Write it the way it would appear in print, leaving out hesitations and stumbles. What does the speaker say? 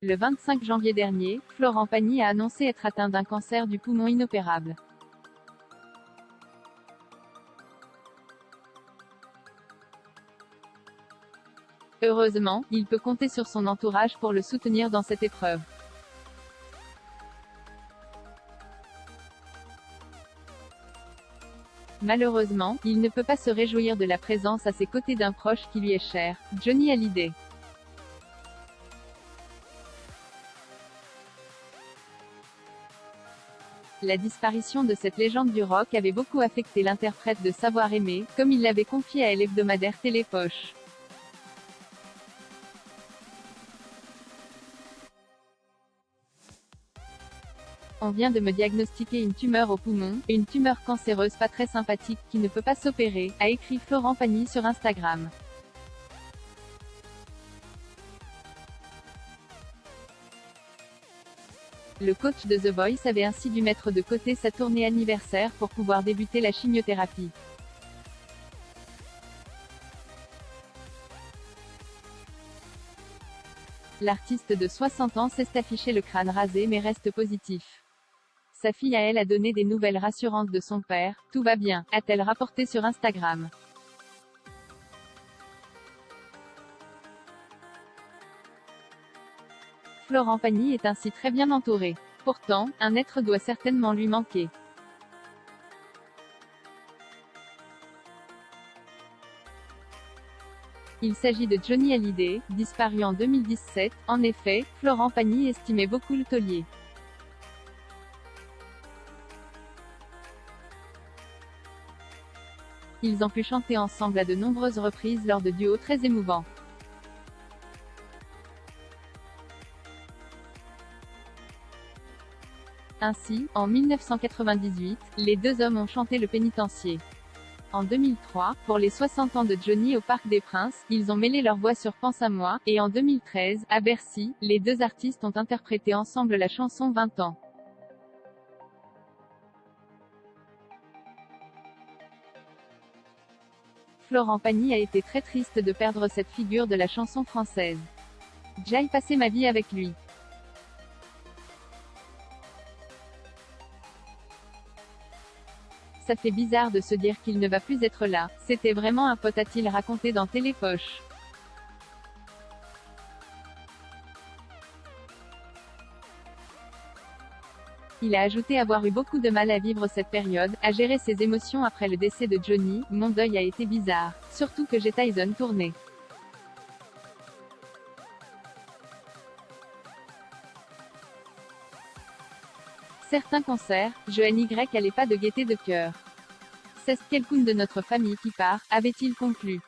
Le 25 janvier dernier, Florent Pagny a annoncé être atteint d'un cancer du poumon inopérable. Heureusement, il peut compter sur son entourage pour le soutenir dans cette épreuve. Malheureusement, il ne peut pas se réjouir de la présence à ses côtés d'un proche qui lui est cher, Johnny Hallyday. La disparition de cette légende du rock avait beaucoup affecté l'interprète de Savoir aimer, comme il l'avait confié à l'hebdomadaire Télépoche. On vient de me diagnostiquer une tumeur au poumon, une tumeur cancéreuse pas très sympathique qui ne peut pas s'opérer, a écrit Florent Pagny sur Instagram. Le coach de The Voice avait ainsi dû mettre de côté sa tournée anniversaire pour pouvoir débuter la chimiothérapie. L'artiste de 60 ans s'est affiché le crâne rasé mais reste positif. Sa fille à elle a donné des nouvelles rassurantes de son père, tout va bien, a-t-elle rapporté sur Instagram. Florent Pagny est ainsi très bien entouré. Pourtant, un être doit certainement lui manquer. Il s'agit de Johnny Hallyday, disparu en 2017. En effet, Florent Pagny estimait beaucoup le taulier. Ils ont pu chanter ensemble à de nombreuses reprises lors de duos très émouvants. Ainsi, en 1998, les deux hommes ont chanté Le Pénitencier. En 2003, pour les 60 ans de Johnny au Parc des Princes, ils ont mêlé leurs voix sur Pense à moi, et en 2013, à Bercy, les deux artistes ont interprété ensemble la chanson 20 ans. Florent Pagny a été très triste de perdre cette figure de la chanson française. J'ai passé ma vie avec lui. Ça fait bizarre de se dire qu'il ne va plus être là, c'était vraiment un pote, a-t-il raconté dans Télépoche. Il a ajouté avoir eu beaucoup de mal à vivre cette période, à gérer ses émotions après le décès de Johnny. Mon deuil a été bizarre. Surtout que j'ai Tyson tourné. Certains concerts, je n'y allais pas de gaieté de cœur. C'est quelqu'un de notre famille qui part, avait-il conclu.